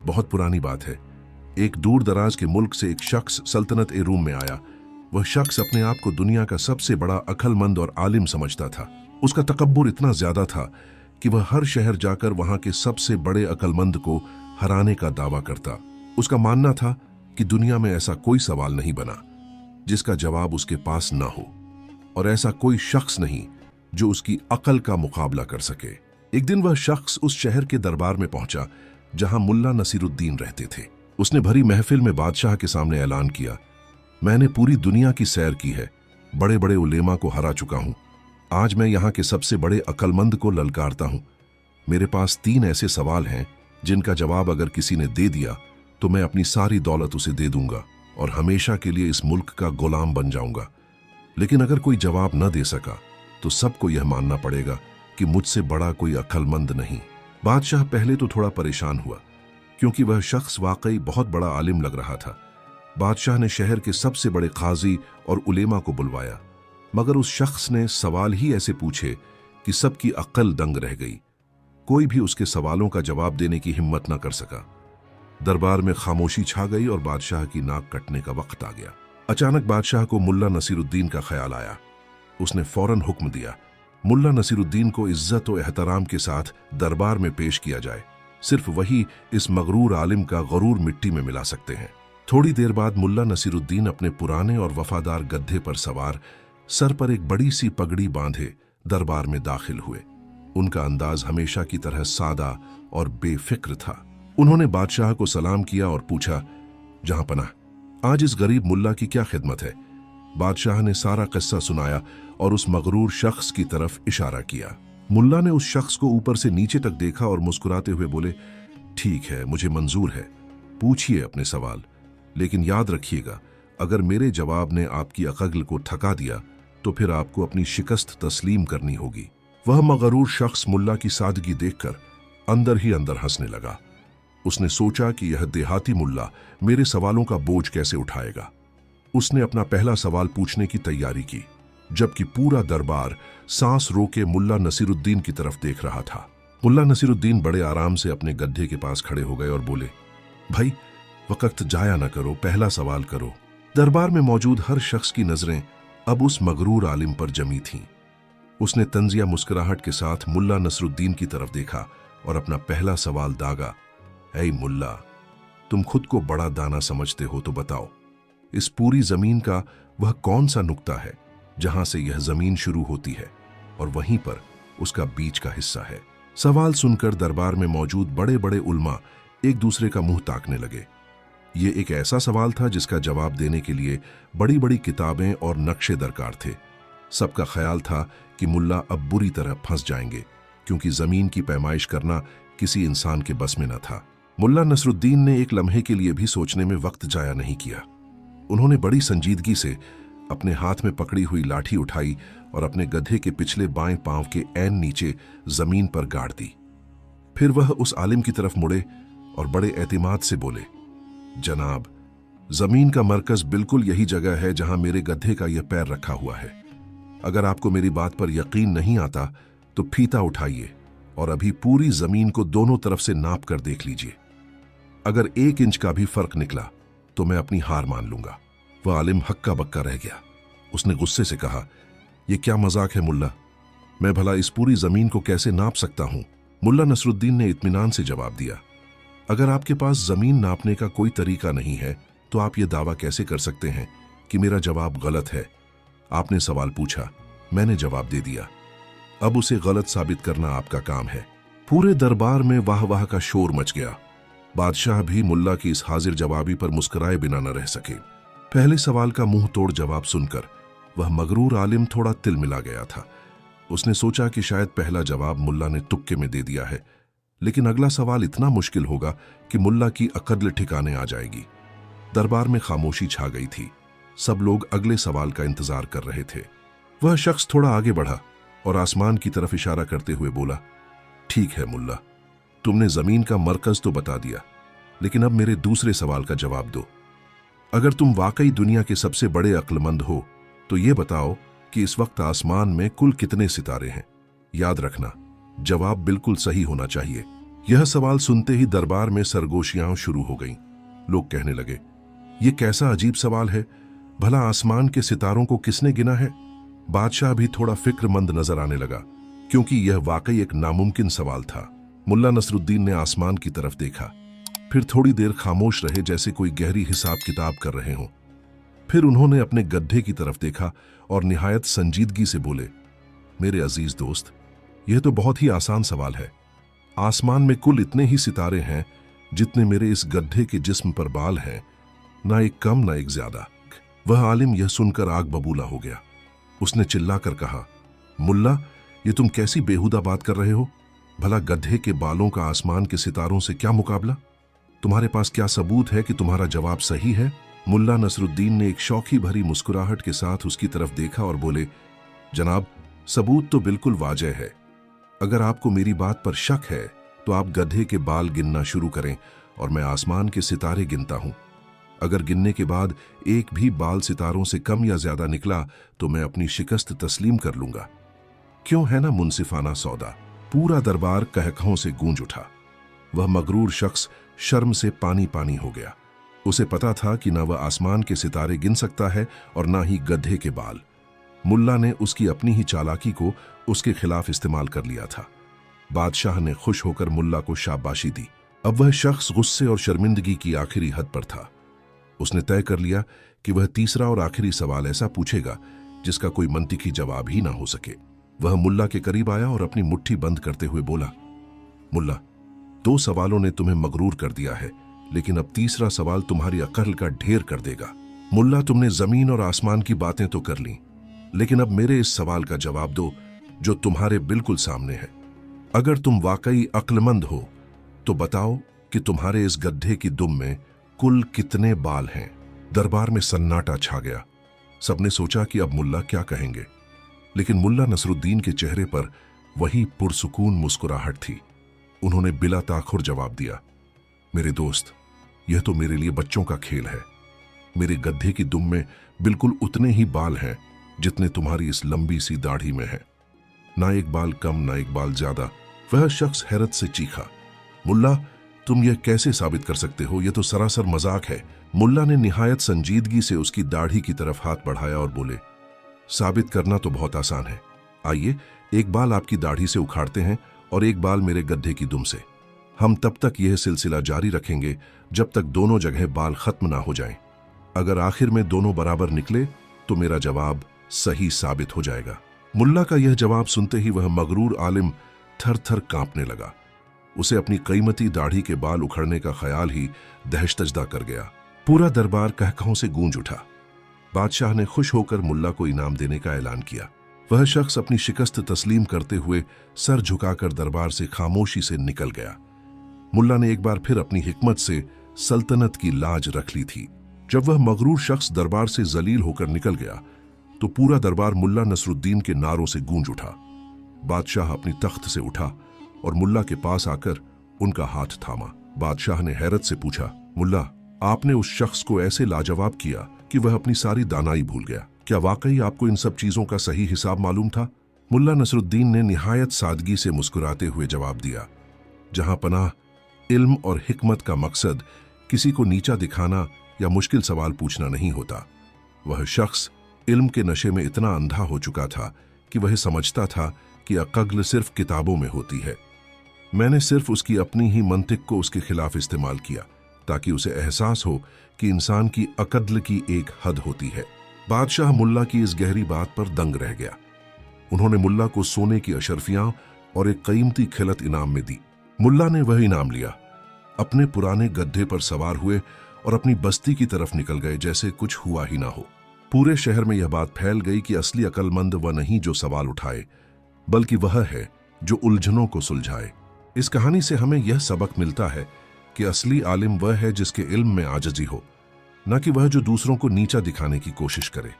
बहुत पुरानी बात है। एक दूर दराज के मुल्क से एक शख्स सल्तनत ए रूम में आया। वह शख्स अपने आप को दुनिया का सबसे बड़ा अक्लमंद और आलिम समझता था। उसका तकब्बुर इतना ज्यादा था कि वह हर शहर जाकर वहां के सबसे बड़े अक्लमंद को हराने का दावा करता। उसका मानना था कि दुनिया में ऐसा कोई सवाल नहीं बना जिसका जवाब उसके पास ना हो, और ऐसा कोई शख्स नहीं जो उसकी अकल का मुकाबला कर सके। एक दिन वह शख्स उस शहर के दरबार में पहुंचा जहां मुल्ला नसीरुद्दीन रहते थे। उसने भरी महफिल में बादशाह के सामने ऐलान किया, मैंने पूरी दुनिया की सैर की है, बड़े बड़े उलेमा को हरा चुका हूं। आज मैं यहाँ के सबसे बड़े अक्लमंद को ललकारता हूं। मेरे पास 3 ऐसे सवाल हैं जिनका जवाब अगर किसी ने दे दिया तो मैं अपनी सारी दौलत उसे दे दूंगा और हमेशा के लिए इस मुल्क का गुलाम बन जाऊंगा। लेकिन अगर कोई जवाब न दे सका तो सबको यह मानना पड़ेगा कि मुझसे बड़ा कोई अक्लमंद नहीं। बादशाह पहले तो थोड़ा परेशान हुआ क्योंकि वह शख्स वाकई बहुत बड़ा आलिम लग रहा था। बादशाह ने शहर के सबसे बड़े काजी और उलेमा को बुलवाया, मगर उस शख्स ने सवाल ही ऐसे पूछे कि सबकी अक्ल दंग रह गई। कोई भी उसके सवालों का जवाब देने की हिम्मत न कर सका। दरबार में खामोशी छा गई और बादशाह की नाक कटने का वक्त आ गया। अचानक बादशाह को मुल्ला नसीरुद्दीन का ख्याल आया। उसने फौरन हुक्म दिया, मुल्ला नसीरुद्दीन को इज्जत और एहतराम के साथ दरबार में पेश किया जाए। सिर्फ वही इस मगरूर आलिम का गरूर मिट्टी में मिला सकते हैं। थोड़ी देर बाद मुल्ला नसीरुद्दीन अपने पुराने और वफादार गद्दे पर सवार, सर पर एक बड़ी सी पगड़ी बांधे दरबार में दाखिल हुए। उनका अंदाज हमेशा की तरह सादा और बेफिक्र था। उन्होंने बादशाह को सलाम किया और पूछा, जहां पनाह, आज इस गरीब मुल्ला की क्या खिदमत है? बादशाह ने सारा किस्सा सुनाया और उस मगरूर शख्स की तरफ इशारा किया। मुल्ला ने उस शख्स को ऊपर से नीचे तक देखा और मुस्कुराते हुए बोले, ठीक है, मुझे मंजूर है, पूछिए अपने सवाल, लेकिन याद रखिएगा, अगर मेरे जवाब ने आपकी अक्ल को थका दिया तो फिर आपको अपनी शिकस्त तस्लीम करनी होगी। वह मगरूर शख्स मुल्ला की सादगी देखकर अंदर ही अंदर हंसने लगा। उसने सोचा कि यह देहाती मुल्ला मेरे सवालों का बोझ कैसे उठाएगा। उसने अपना पहला सवाल पूछने की तैयारी की, जबकि पूरा दरबार सांस रोके मुल्ला नसीरुद्दीन की तरफ देख रहा था। मुल्ला नसीरुद्दीन बड़े आराम से अपने गड्ढे के पास खड़े हो गए और बोले, भाई, वक्त जाया न करो, पहला सवाल करो। दरबार में मौजूद हर शख्स की नजरें अब उस मगरूर आलिम पर जमी थीं। उसने तंजिया मुस्कुराहट के साथ मुल्ला नसरुद्दीन की तरफ देखा और अपना पहला सवाल दागा, ऐ मुल्ला, तुम खुद को बड़ा दाना समझते हो तो बताओ, इस पूरी जमीन का वह कौन सा नुक्ता है जहां से यह जमीन शुरू होती है और वहीं पर उसका बीच का हिस्सा है? सवाल सुनकर दरबार में मौजूद बड़े बड़े उल्मा एक दूसरे का मुंह ताकने लगे। ये एक ऐसा सवाल था जिसका जवाब देने के लिए बड़ी बड़ी किताबें और नक्शे दरकार थे। सबका ख्याल था कि मुल्ला अब बुरी तरह फंस जाएंगे, क्योंकि जमीन की पैमाइश करना किसी इंसान के बस में न था। मुल्ला नसरुद्दीन ने एक लम्हे के लिए भी सोचने में वक्त जाया नहीं किया। उन्होंने बड़ी संजीदगी से अपने हाथ में पकड़ी हुई लाठी उठाई और अपने गधे के पिछले बाएं पांव के ऐन नीचे जमीन पर गाड़ दी। फिर वह उस आलिम की तरफ मुड़े और बड़े एतिमाद से बोले, जनाब, जमीन का मरकज बिल्कुल यही जगह है जहां मेरे गधे का यह पैर रखा हुआ है। अगर आपको मेरी बात पर यकीन नहीं आता तो फीता उठाइए और अभी पूरी जमीन को दोनों तरफ से नाप कर देख लीजिए। अगर 1 इंच का भी फर्क निकला तो मैं अपनी हार मान लूंगा। वह आलिम हक्का बक्का रह गया। उसने गुस्से से कहा, यह क्या मजाक है मुल्ला, मैं भला इस पूरी जमीन को कैसे नाप सकता हूं? मुल्ला नसरुद्दीन ने इत्मीनान से जवाब दिया, अगर आपके पास जमीन नापने का कोई तरीका नहीं है तो आप ये दावा कैसे कर सकते हैं कि मेरा जवाब गलत है? आपने सवाल पूछा, मैंने जवाब दे दिया, अब उसे गलत साबित करना आपका काम है। पूरे दरबार में वाह वाह का शोर मच गया। बादशाह भी मुल्ला की इस हाजिर जवाबी पर मुस्कुराए बिना न रह सके। पहले सवाल का मुंह तोड़ जवाब सुनकर वह मगरूर आलिम थोड़ा तिलमिला गया था। उसने सोचा कि शायद पहला जवाब मुल्ला ने तुक्के में दे दिया है, लेकिन अगला सवाल इतना मुश्किल होगा कि मुल्ला की अक्ल ठिकाने आ जाएगी। दरबार में खामोशी छा गई थी। सब लोग अगले सवाल का इंतजार कर रहे थे। वह शख्स थोड़ा आगे बढ़ा और आसमान की तरफ इशारा करते हुए बोला, ठीक है मुल्ला, तुमने जमीन का मरकज तो बता दिया, लेकिन अब मेरे दूसरे सवाल का जवाब दो। अगर तुम वाकई दुनिया के सबसे बड़े अक्लमंद हो तो ये बताओ कि इस वक्त आसमान में कुल कितने सितारे हैं? याद रखना, जवाब बिल्कुल सही होना चाहिए। यह सवाल सुनते ही दरबार में सरगोशियां शुरू हो गईं। लोग कहने लगे, ये कैसा अजीब सवाल है, भला आसमान के सितारों को किसने गिना है? बादशाह भी थोड़ा फिक्रमंद नजर आने लगा, क्योंकि यह वाकई एक नामुमकिन सवाल था। मुल्ला नसरुद्दीन ने आसमान की तरफ देखा, फिर थोड़ी देर खामोश रहे, जैसे कोई गहरी हिसाब किताब कर रहे हों। फिर उन्होंने अपने गड्ढे की तरफ देखा और निहायत संजीदगी से बोले, मेरे अजीज दोस्त, यह तो बहुत ही आसान सवाल है। आसमान में कुल इतने ही सितारे हैं जितने मेरे इस गड्ढे के जिस्म पर बाल हैं, ना एक कम ना एक ज्यादा। वह आलिम यह सुनकर आग बबूला हो गया। उसने चिल्लाकर कहा, मुल्ला, ये तुम कैसी बेहुदा बात कर रहे हो? भला गड्ढे के बालों का आसमान के सितारों से क्या मुकाबला? तुम्हारे पास क्या सबूत है कि तुम्हारा जवाब सही है? मुल्ला नसरुद्दीन ने एक शौखी भरी मुस्कुराहट के साथ उसकी तरफ देखा और बोले, जनाब, सबूत तो बिल्कुल वाजह है। अगर आपको मेरी बात पर शक है तो आप गड्ढे के बाल गिनना शुरू करें और मैं आसमान के सितारे गिनता हूं। अगर गिनने के बाद एक भी बाल सितारों से कम या ज्यादा निकला तो मैं अपनी शिकस्त तस्लीम कर लूंगा। क्यों है ना मुनसिफाना सौदा? पूरा दरबार कहकहों से गूंज उठा। वह मगरूर शख्स शर्म से पानी पानी हो गया। उसे पता था कि न वह आसमान के सितारे गिन सकता है और ना ही गड्ढे के बाल। मुल्ला ने उसकी अपनी ही चालाकी को उसके खिलाफ इस्तेमाल कर लिया था। बादशाह ने खुश होकर मुल्ला को शाबाशी दी। अब वह शख्स गुस्से और शर्मिंदगी की आखिरी हद पर था। उसने तय कर लिया कि वह तीसरा और आखिरी सवाल ऐसा पूछेगा जिसका कोई मंतिकी जवाब ही ना हो सके। वह मुल्ला के करीब आया और अपनी मुट्ठी बंद करते हुए बोला, मुल्ला, 2 सवालों ने तुम्हें मगरूर कर दिया है, लेकिन अब तीसरा सवाल तुम्हारी अक्ल का ढेर कर देगा। मुल्ला, तुमने जमीन और आसमान की बातें तो कर ली, लेकिन अब मेरे इस सवाल का जवाब दो जो तुम्हारे बिल्कुल सामने है। अगर तुम वाकई अक्लमंद हो तो बताओ कि तुम्हारे इस गड्ढे की दुम में कुल कितने बाल हैं? दरबार में सन्नाटा छा गया। सबने सोचा कि अब मुल्ला क्या कहेंगे, लेकिन मुल्ला नसरुद्दीन के चेहरे पर वही पुरसुकून मुस्कुराहट थी। उन्होंने बिला ताखुर जवाब दिया, मेरे दोस्त, यह तो मेरे लिए बच्चों का खेल है। मेरे गड्ढे की दुम में बिल्कुल उतने ही बाल हैं जितने तुम्हारी इस लंबी सी दाढ़ी में है, ना एक बाल कम ना एक बाल ज्यादा। वह शख्स हैरत से चीखा, मुल्ला, तुम यह कैसे साबित कर सकते हो? यह तो सरासर मजाक है। मुल्ला ने निहायत संजीदगी से उसकी दाढ़ी की तरफ हाथ बढ़ाया और बोले, साबित करना तो बहुत आसान है। आइए, एक बाल आपकी दाढ़ी से उखाड़ते हैं और एक बाल मेरे गड्ढे की दुम से। हम तब तक यह सिलसिला जारी रखेंगे जब तक दोनों जगह बाल खत्म ना हो जाएं। अगर आखिर में दोनों बराबर निकले तो मेरा जवाब सही साबित हो जाएगा। मुल्ला का यह जवाब सुनते ही वह मगरूर आलिम थर थर कांपने लगा। उसे अपनी कीमती दाढ़ी के बाल उखड़ने का ख्याल ही दहशतजदा कर गया। पूरा दरबार कहकहों से गूंज उठा। बादशाह ने खुश होकर मुल्ला को इनाम देने का ऐलान किया। वह शख्स अपनी शिकस्त तस्लीम करते हुए सर झुकाकर दरबार से खामोशी से निकल गया। मुल्ला ने एक बार फिर अपनी हिकमत से सल्तनत की लाज रख ली थी। जब वह मगरूर शख्स दरबार से जलील होकर निकल गया तो पूरा दरबार मुल्ला नसरुद्दीन के नारों से गूंज उठा। बादशाह अपनी तख्त से उठा और मुल्ला के पास आकर उनका हाथ थामा। बादशाह ने हैरत से पूछा, मुल्ला, आपने उस शख्स को ऐसे लाजवाब किया कि वह अपनी सारी दानाई भूल गया। क्या वाकई आपको इन सब चीजों का सही हिसाब मालूम था? मुल्ला नसरुद्दीन ने निहायत सादगी से मुस्कुराते हुए जवाब दिया, जहां पनाह इल्म और हिकमत का मकसद किसी को नीचा दिखाना या मुश्किल सवाल पूछना नहीं होता। वह शख्स इल्म के नशे में इतना अंधा हो चुका था कि वह समझता था कि अक्ल सिर्फ किताबों में होती है। मैंने सिर्फ उसकी अपनी ही मंतिक को उसके खिलाफ इस्तेमाल किया ताकि उसे एहसास हो कि इंसान की अक्ल की एक हद होती है। बादशाह मुल्ला की इस गहरी बात पर दंग रह गया। उन्होंने मुल्ला को सोने की अशरफियां और एक कीमती खिलत इनाम में दी। मुल्ला ने वह इनाम लिया, अपने पुराने गड्ढे पर सवार हुए और अपनी बस्ती की तरफ निकल गए जैसे कुछ हुआ ही ना हो। पूरे शहर में यह बात फैल गई कि असली अक्लमंद वह नहीं जो सवाल उठाए, बल्कि वह है जो उलझनों को सुलझाए। इस कहानी से हमें यह सबक मिलता है कि असली आलिम वह है जिसके इल्म में आजिज़ी हो, न कि वह जो दूसरों को नीचा दिखाने की कोशिश करे।